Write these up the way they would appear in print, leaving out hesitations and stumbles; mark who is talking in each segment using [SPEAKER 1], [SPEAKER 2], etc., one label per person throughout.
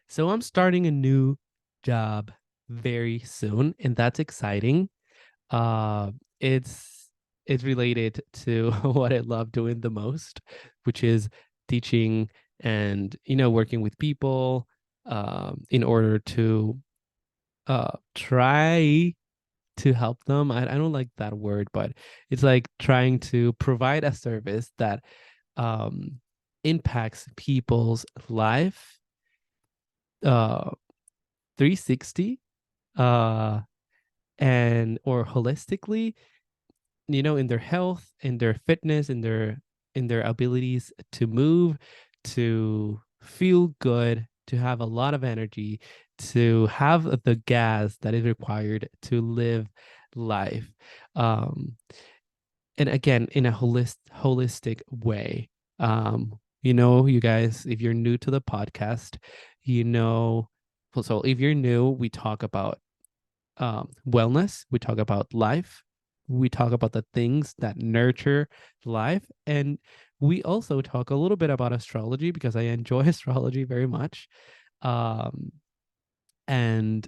[SPEAKER 1] So I'm starting a new job very soon, and that's exciting. Uh, it's it's related to what I love doing the most, which is teaching and working with people in order to try to help them. I don't like that word, but it's like trying to provide a service that um, impacts people's life 360 uh and or holistically, in their health, in their fitness, in their abilities to move, to feel good, to have a lot of energy, to have the gas that is required to live life, um and again in a holistic way. You guys, if you're new to the podcast, you know so if you're new, we talk about wellness, we talk about life, we talk about the things that nurture life, and we also talk a little bit about astrology because I enjoy astrology very much. Um, and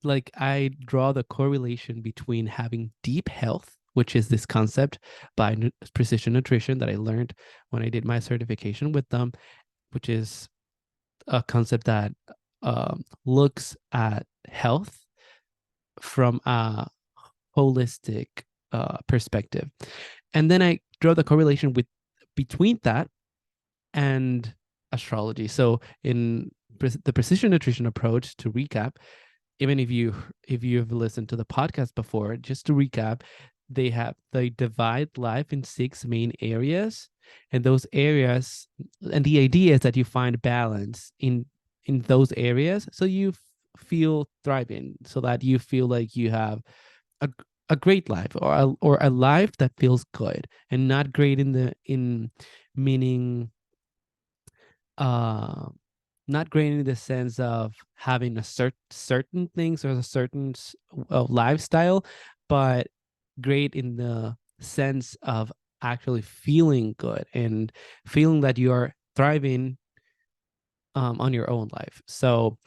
[SPEAKER 1] like I draw the correlation between having deep health, which is this concept by Precision Nutrition that I learned when I did my certification with them, which is a concept that looks at health from a holistic perspective. And then I draw the correlation with between that and astrology. So in the precision nutrition approach, to recap, even if you've listened to the podcast before, just to recap, they divide life in six main areas, and those areas, and the idea is that you find balance in those areas, so you feel thriving, so that you feel like you have a a great life, or a life that feels good, and not great in meaning uh not great in the sense of having a certain things or a certain lifestyle, but great in the sense of actually feeling good and feeling that you are thriving on your own life. So,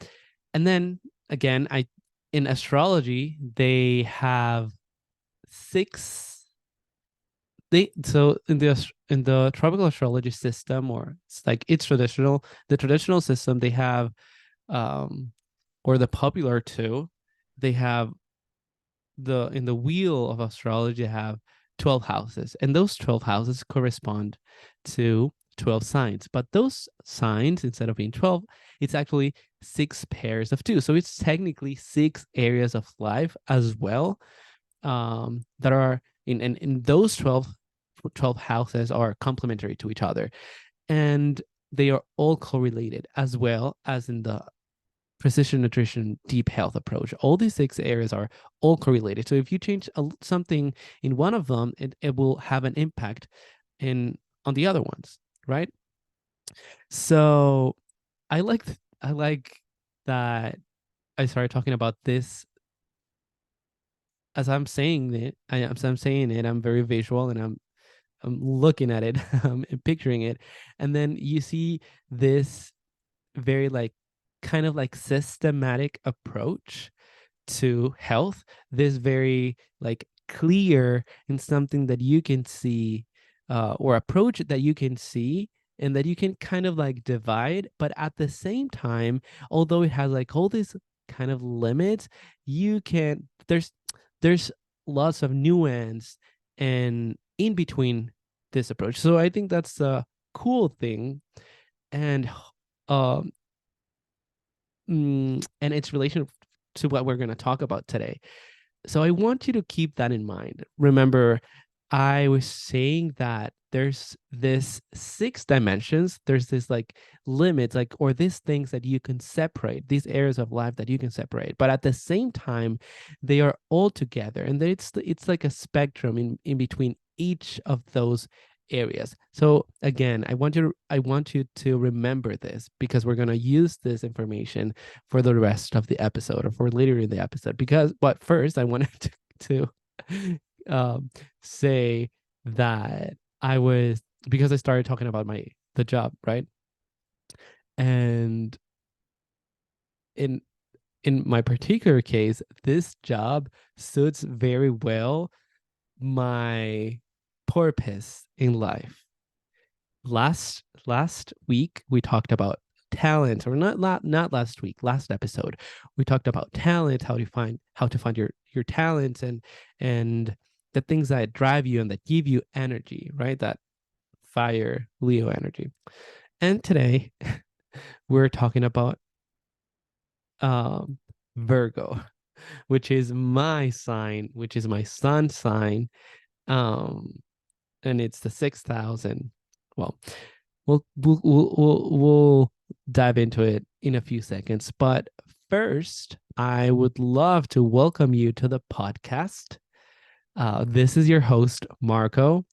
[SPEAKER 1] and then again, I in astrology they have six. They so in the tropical astrology system, or it's traditional, the traditional system, they have um or the popular two, they have the in the wheel of astrology, they have 12 houses, and those 12 houses correspond to 12 signs, but those signs, instead of being 12, it's actually six pairs of two, so it's technically six areas of life as well, that are in those 12 houses are complementary to each other, and they are all correlated, as well as in the precision nutrition deep health approach. All these six areas are all correlated, so if you change something in one of them, it will have an impact in on the other ones, right? So I like that I started talking about this. As I'm saying it, I'm very visual, and I'm looking at it, and picturing it, and then you see this very like kind of like systematic approach to health. This very like clear in something that you can see, or approach that you can see, and that you can kind of like divide, but at the same time, although it has like all these kind of limits, you can there's lots of nuance and in between this approach. So I think that's a cool thing. And um and its relation to what we're going to talk about today. So I want you to keep that in mind. Remember, I was saying that there's this six dimensions, there's this like limits, like, or these things that you can separate, these areas of life that you can separate, but at the same time they are all together, and it's like a spectrum in between each of those areas. So again, I want you to remember this, because we're going to use this information for the rest of the episode, or for later in the episode, because but first I wanted to say that I was, because I started talking about the job, right? And in my particular case, this job suits very well my purpose in life. Last week we talked about talent, or not last week, last episode we talked about talent, how to find your talents, and the things that drive you and that give you energy, right? That fire Leo energy. And today we're talking about um Virgo, which is my sign, which is my sun sign. Um and it's the 6,000. Well, we'll dive into it in a few seconds. But first, I would love to welcome you to the podcast. This is your host, Marco,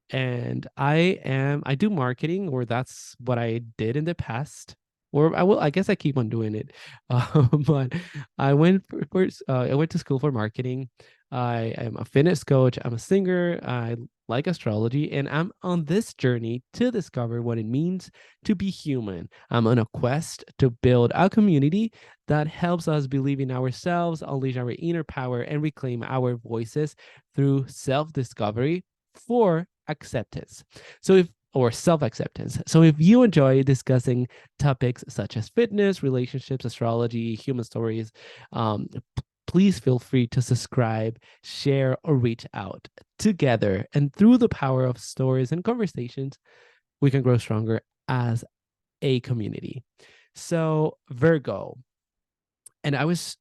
[SPEAKER 1] and I do marketing, or that's what I did in the past, or I guess I keep on doing it. But I went to school for marketing. I am a fitness coach, I'm a singer, I like astrology, and I'm on this journey to discover what it means to be human. I'm on a quest to build a community that helps us believe in ourselves, unleash our inner power, and reclaim our voices through self-discovery for acceptance. So if or self acceptance. So, if you enjoy discussing topics such as fitness, relationships, astrology, human stories, please feel free to subscribe, share, or reach out. Together, and through the power of stories and conversations, we can grow stronger as a community. So, Virgo, and I was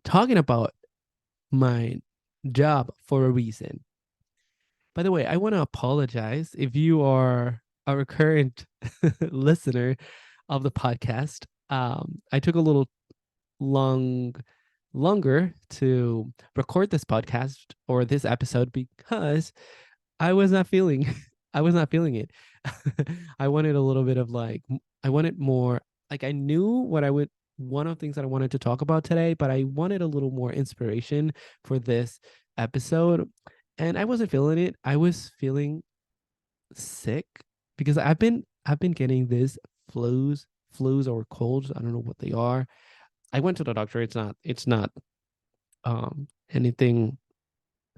[SPEAKER 1] talking about my job for a reason. By the way, I want to apologize if you are a recurrent listener of the podcast. I took a little long longer to record this podcast or this episode because I was not feeling I was not feeling it. I wanted a little bit of I wanted more, like, I knew what I would one of the things that I wanted to talk about today, but I wanted a little more inspiration for this episode, and I wasn't feeling it. I was feeling sick because I've been getting this flus or colds. I don't know what they are. I went to the doctor. It's not anything,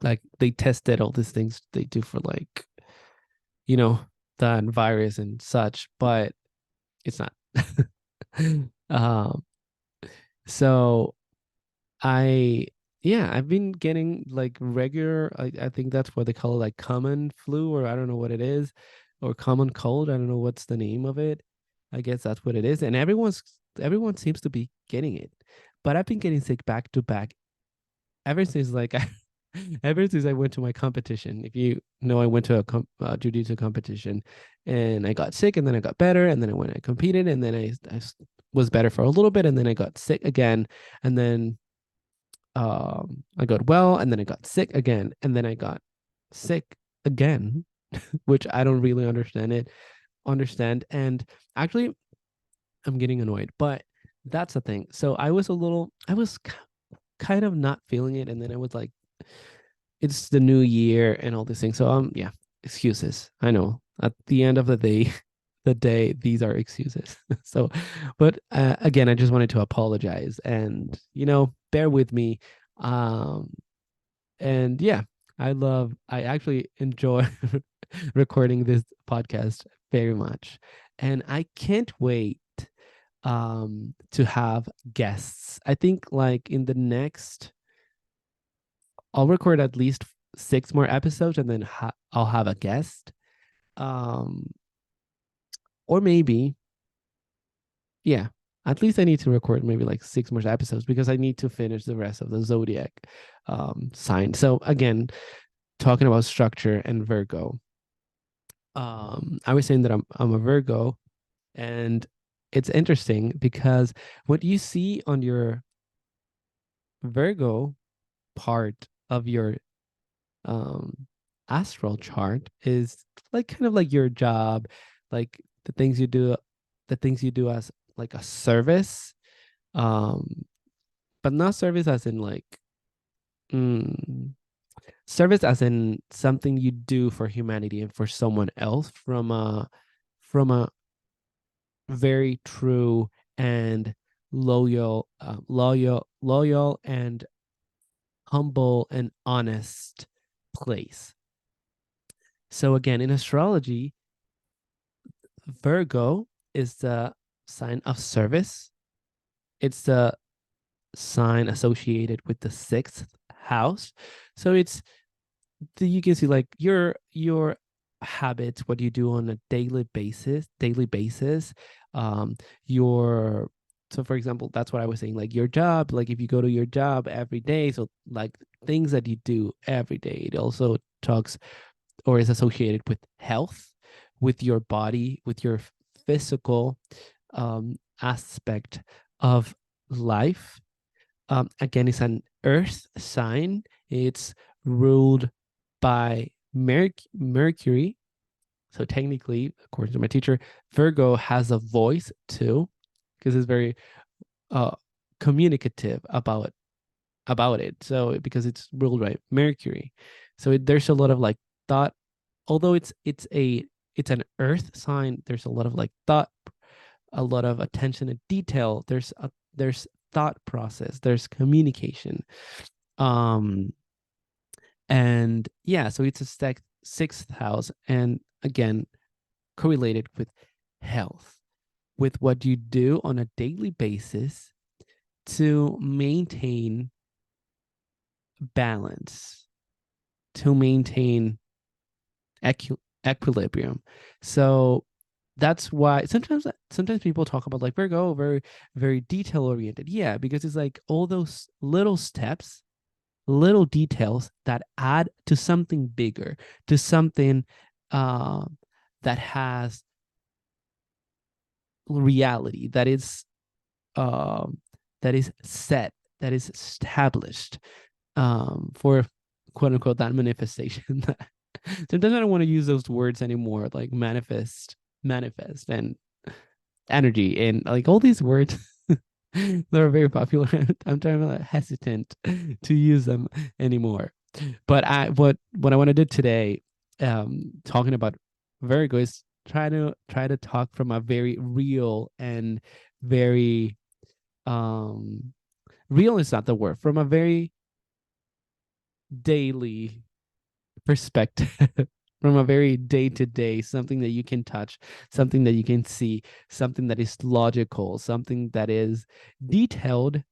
[SPEAKER 1] like they tested all these things they do for, like, you know, that virus and such, but it's not. um so I yeah, I've been getting like regular, I think that's what they call it, like common flu, or I don't know what it is, or common cold. I don't know what's the name of it. I guess that's what it is. And everyone seems to be getting it. But I've been getting sick back to back ever since ever since I went to my competition. If you know, I went to a jiu-jitsu competition, and I got sick, and then I got better, and then I went and competed, and then I was better for a little bit, and then I got sick again, and then I got well, and then I got sick again, and then I got sick again, which I don't really understand. And actually, I'm getting annoyed, but that's the thing. So I was kind of not feeling it, and then I was like, it's the new year and all these things. So yeah, excuses. I know at the end of the day, these are excuses. So, but again, I just wanted to apologize, and bear with me. Um, and yeah, I actually enjoy recording this podcast very much, and I can't wait to have guests. I think, like, in the next, I'll record at least 6 more episodes, and then I'll have a guest. Um, or maybe, yeah, at least I need to record maybe like 6 more episodes because I need to finish the rest of the zodiac sign. So again, talking about structure and Virgo. I was saying that I'm a Virgo, and it's interesting because what you see on your Virgo part of your um astral chart is like kind of like your job, like the things you do as like a service, um but not service as in like, mm, service as in something you do for humanity and for someone else from a very true and loyal and humble and honest place. So again, in astrology, Virgo is the sign of service. It's the sign associated with the sixth house. So it's you can see like your habits, what you do on a daily basis, um, your so for example, that's what I was saying, like your job, like if you go to your job every day, so like things that you do every day, it also talks or is associated with health, with your body, with your physical aspect of life. Again, it's an earth sign. It's ruled by Mercury. So technically, according to my teacher, Virgo has a voice too, because it's very uh, communicative about it. So because it's ruled by Mercury, so there's a lot of like thought. Although it's an earth sign, there's a lot of like thought, a lot of attention to detail. There's thought process, there's communication. Um and yeah, so it's a sixth house, and again, correlated with health, with what you do on a daily basis to maintain balance, to maintain equilibrium. So that's why sometimes people talk about like Virgo very very detail oriented. Yeah, because it's like all those little steps, little details that add to something bigger, to something uh, that has reality, um, that is set, that is established, for quote unquote that manifestation. Sometimes I don't want to use those words anymore, like manifest, and energy, and like all these words. They're very popular. I'm trying to hesitant to use them anymore. But what I want to do today, talking about Virgo, is try to talk from a very real and very real is not the word, from a very daily perspective, from a very day to day, something that you can touch, something that you can see, something that is logical, something that is detailed,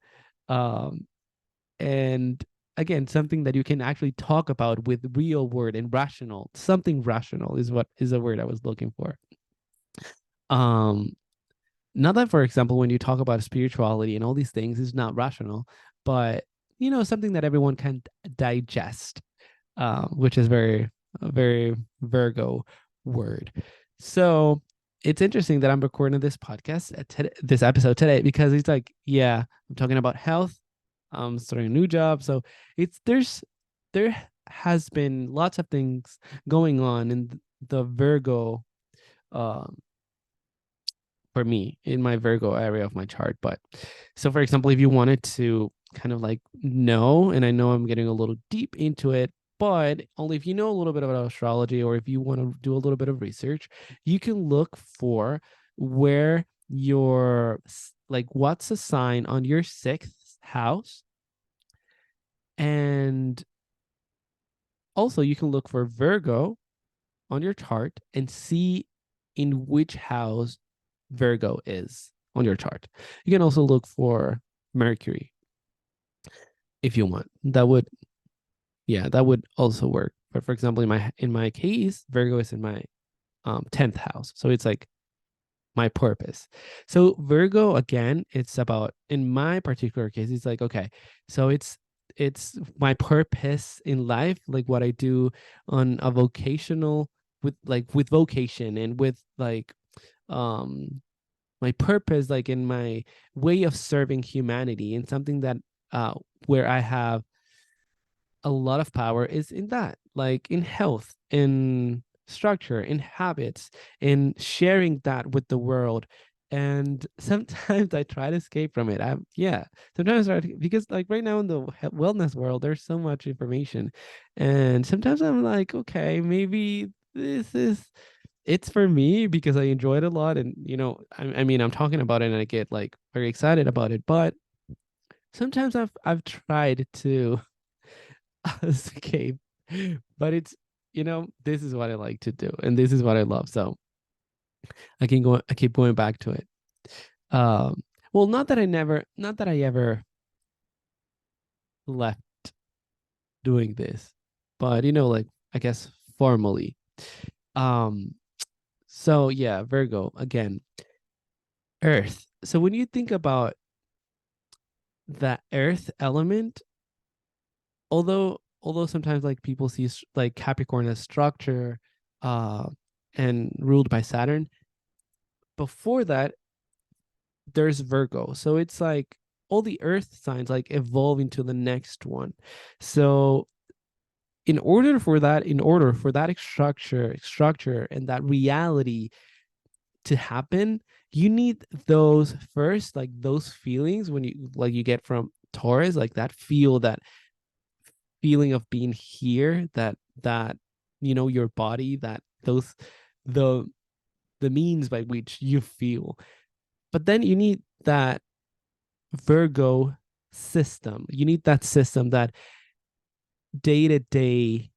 [SPEAKER 1] um, and again, something that you can actually talk about with real word and rational. Something rational is what is the word I was looking for. Um, Not that, for example, when you talk about spirituality and all these things, is not rational, but something that everyone can digest, which is very Virgo word. So it's interesting that I'm recording this podcast this episode today, because it's like, yeah, I'm talking about health. I'm starting a new job, so there has been lots of things going on in the Virgo, um, for me in my Virgo area of my chart. But so, for example, if you wanted to kind of like know, and I know I'm getting a little deep into it, but only if you know a little bit about astrology, or if you want to do a little bit of research, you can look for where your like what's a sign on your sixth house. And also you can look for Virgo on your chart and see in which house Virgo is on your chart. You can also look for Mercury if you want. That would also work. But for example, in my case, Virgo is in my 10th house. So it's like my purpose. So Virgo, again, it's about, in my particular case, it's like, okay, so it's my purpose in life, like what I do on a vocational, with vocation, and with like um my purpose, like in my way of serving humanity, and something that where I have a lot of power is in that, like in health, in structure, in habits, in sharing that with the world. And sometimes I try to escape from it. Sometimes because like right now in the wellness world, there's so much information, and sometimes I'm like, okay, maybe this is it's for me because I enjoy it a lot, and I mean, I'm talking about it and I get like very excited about it, but sometimes I've tried to escape, but it's this is what I like to do, and this is what I love, so I keep going back to it. Um, well, not that I ever left doing this, but like I guess formally. Um, so yeah, Virgo again, Earth. So when you think about that Earth element, although sometimes like people see like Capricorn as structure, uh, and ruled by Saturn, before that there's Virgo. So it's like all the Earth signs like evolve into the next one. So in order for that structure and that reality to happen, you need those first, like those feelings when you get from Taurus, like that feeling of being here, that your body, that those the the means by which you feel. But then you need that Virgo system. You need that system, that day-to-day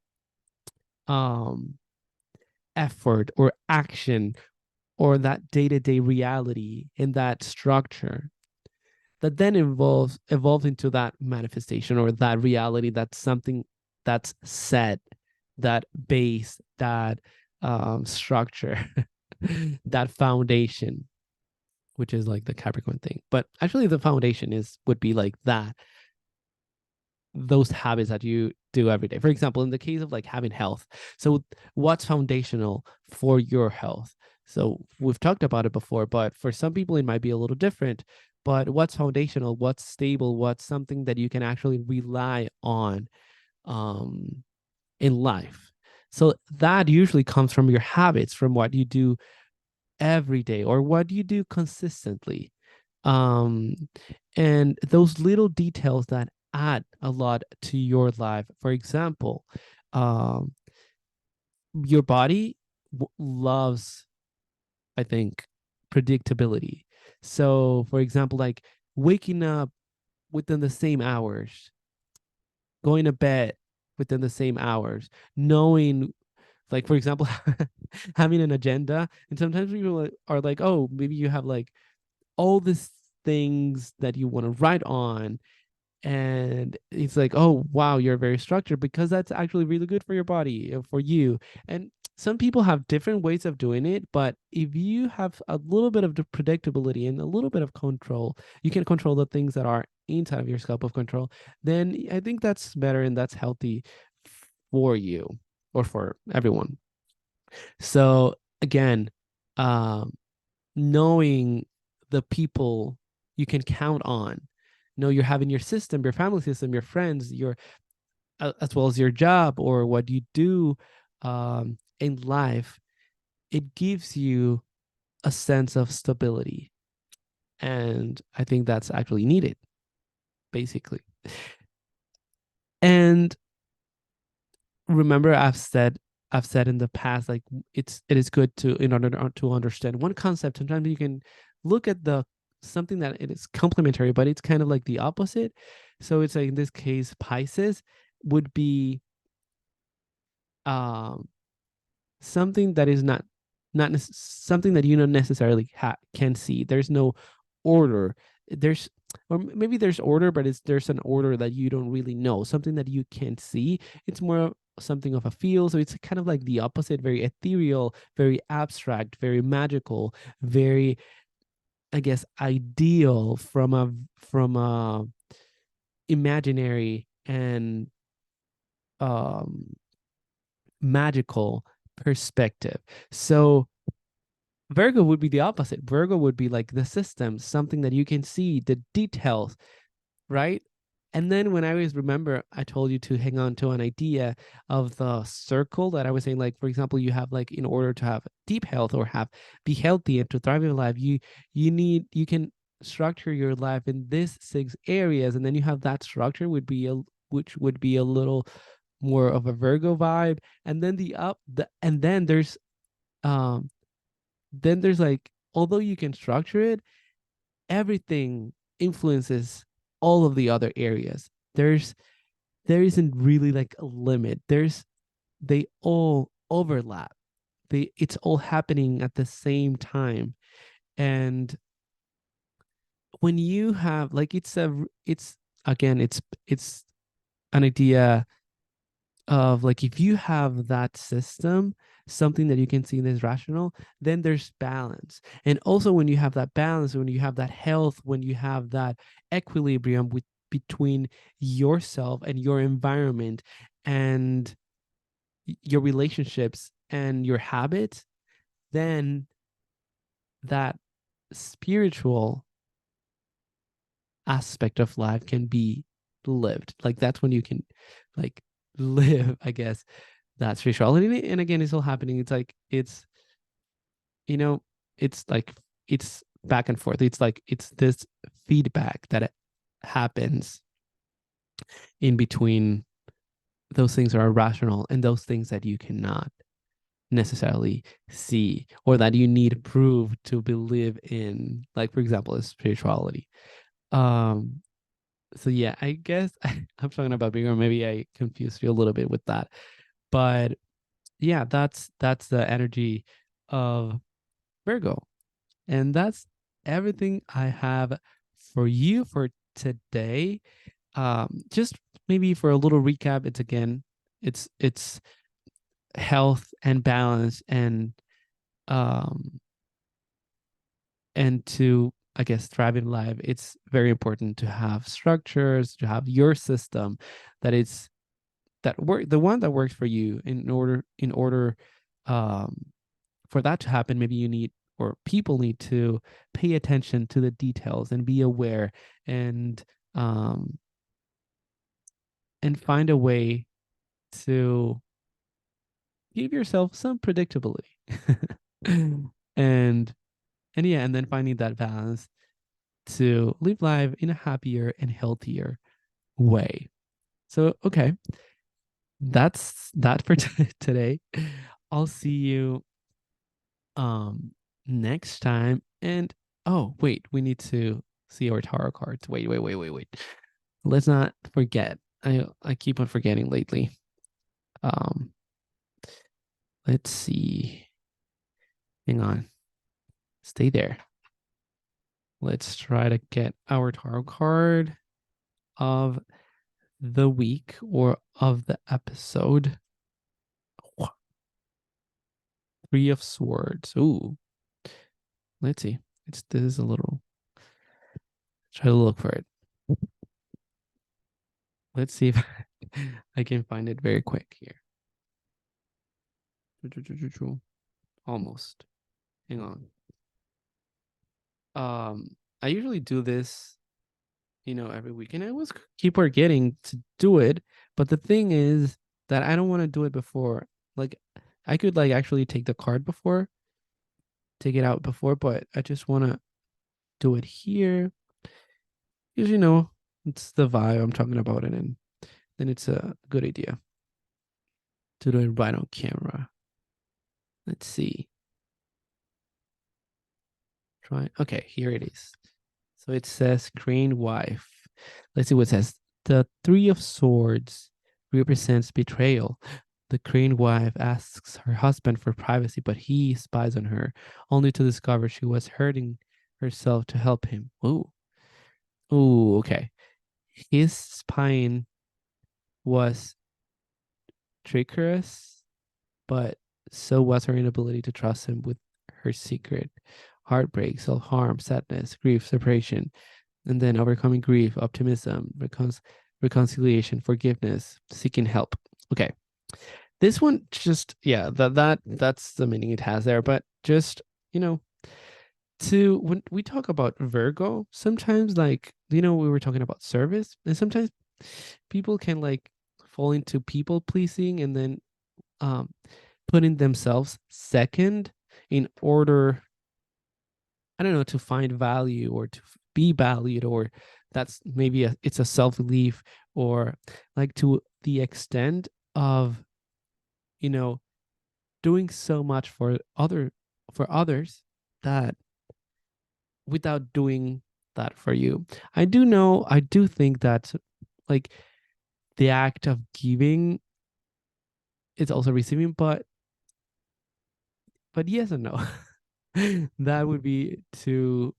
[SPEAKER 1] um effort or action, or that day-to-day reality in that structure that then evolves into that manifestation or that reality, that's something that's set, that base, that structure, that foundation, which is like the Capricorn thing. But actually the foundation would be like that, those habits that you do every day. For example, in the case of like having health. So what's foundational for your health? So we've talked about it before, but for some people it might be a little different. But what's foundational, what's stable, what's something that you can actually rely on um in life? So that usually comes from your habits, from what you do every day or what you do consistently. um and those little details that add a lot to your life. For example, um your body loves, I think, predictability. So for example, like waking up within the same hours, going to bed within the same hours, knowing, like for example, having an agenda. And sometimes people are like, oh, maybe you have like all these things that you want to write on, and it's like, oh wow, you're very structured, because that's actually really good for your body, for you. And some people have different ways of doing it, but if you have a little bit of the predictability and a little bit of control, you can control the things that are inside of your scope of control, then I think that's better and that's healthy for you or for everyone. So again, um knowing the people you can count on. You're having your system, your family system, your friends, your as well as your job or what you do in life. It gives you a sense of stability, and I think that's actually needed, basically. And remember, I've said in the past, like it is good to, in order to understand one concept, sometimes you can look at the something that it is complementary, but it's kind of like the opposite. So it's like in this case, Pisces would be um something that is something that you don't necessarily can see. There's no order. There's or maybe there's order, but there's an order that you don't really know. Something that you can't see. It's more something of a feel. So it's kind of like the opposite, very ethereal, very abstract, very magical, very, I guess, ideal from a imaginary and um magical perspective. So Virgo would be the opposite. Virgo would be like the system, something that you can see, the details, right? And then when I always remember, I told you to hang on to an idea of the circle that I was saying, like, for example, you have like, in order to have deep health or have be healthy and to thrive in life, you can structure your life in these 6 areas, and then you have that structure which would be a little more of a Virgo vibe. And then and then there's um then there's like, although you can structure it, everything influences all of the other areas. There isn't really like a limit. They all overlap. It's all happening at the same time. And when you have like, it's again, it's an idea of like, if you have that system, something that you can see as rational, then there's balance. And also when you have that balance, when you have that health, when you have that equilibrium between yourself and your environment and your relationships and your habits, then that spiritual aspect of life can be lived. Like that's when you can like live, I guess, that spirituality. And again, it's all happening. It's like you know, it's like it's back and forth. It's like it's this feedback that happens in between those things that are rational and those things that you cannot necessarily see or that you need proof to believe in, like for example, spirituality. um so yeah, I guess I'm talking about bigger, maybe I confused you a little bit with that, but yeah, that's the energy of Virgo. And that's everything I have for you for today. Just maybe for a little recap, it's again, it's health and balance, um and to, I guess, thrive in life, it's very important to have structures, to have your system that is that work, the one that works for you. In order um for that to happen, maybe you need, or people need to pay attention to the details and be aware, and um and find a way to give yourself some predictability. and and yeah, and then finding that balance to live life in a happier and healthier way. So okay, that's that for today. I'll see you um next time. And oh wait, we need to see our tarot cards. Wait. Let's not forget. I keep on forgetting lately. Um let's see. Hang on. Stay there. Let's try to get our tarot card of the week or of the episode. Three of Swords. Ooh. Let's see. This is a little, try to look for it. Let's see if I can find it very quick here. Almost. Hang on. I usually do this, every week, and I always keep forgetting to do it. But the thing is that I don't want to do it before. Like, I could like actually take the card before, take it out before, but I just want to do it here because it's the vibe I'm talking about, and then it's a good idea to do it right on camera. Let's see. Try. Okay, here it is. So it says Crane wife. Let's see what it says. The Three of Swords represents betrayal. The Crane wife asks her husband for privacy, but he spies on her, only to discover she was hurting herself to help him. Ooh. Ooh, okay. His spying was treacherous, but so was her inability to trust him with her secret. Heartbreak, self harm, sadness, grief, separation, and then overcoming grief, optimism, reconciliation, forgiveness, seeking help. Okay. This one just, yeah, that's the meaning it has there. But just, to when we talk about Virgo, sometimes like, we were talking about service, and sometimes people can like fall into people pleasing and then um putting themselves second in order, I don't know, to find value or to be valued, or that's maybe it's a self-belief, or like to the extent of, you know, doing so much for others that without doing that for you. I do think that like the act of giving is also receiving, but yes and no. That would be to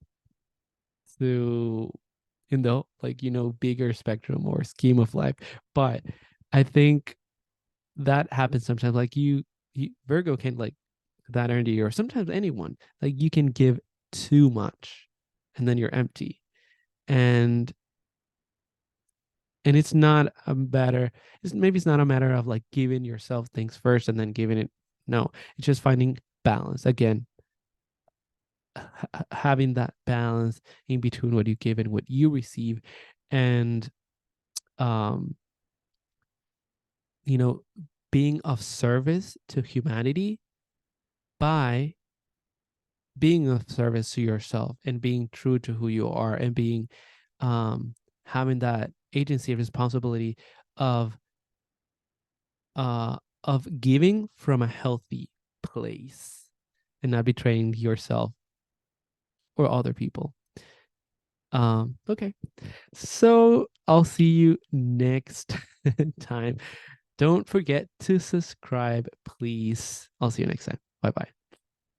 [SPEAKER 1] in the like bigger spectrum or scheme of life. But I think that happens sometimes. Like Virgo can like that energy, or sometimes anyone, like you can give too much and then you're empty. And it's not a matter, it's not a matter of like giving yourself things first and then giving it. No, it's just finding balance again, having that balance in between what you give and what you receive. And um you know being of service to humanity by being of service to yourself and being true to who you are, and being um having that agency and responsibility of uh of giving from a healthy place and not betraying yourself or other people. Okay, so I'll see you next time. Don't forget to subscribe, please. I'll see you next time. Bye bye.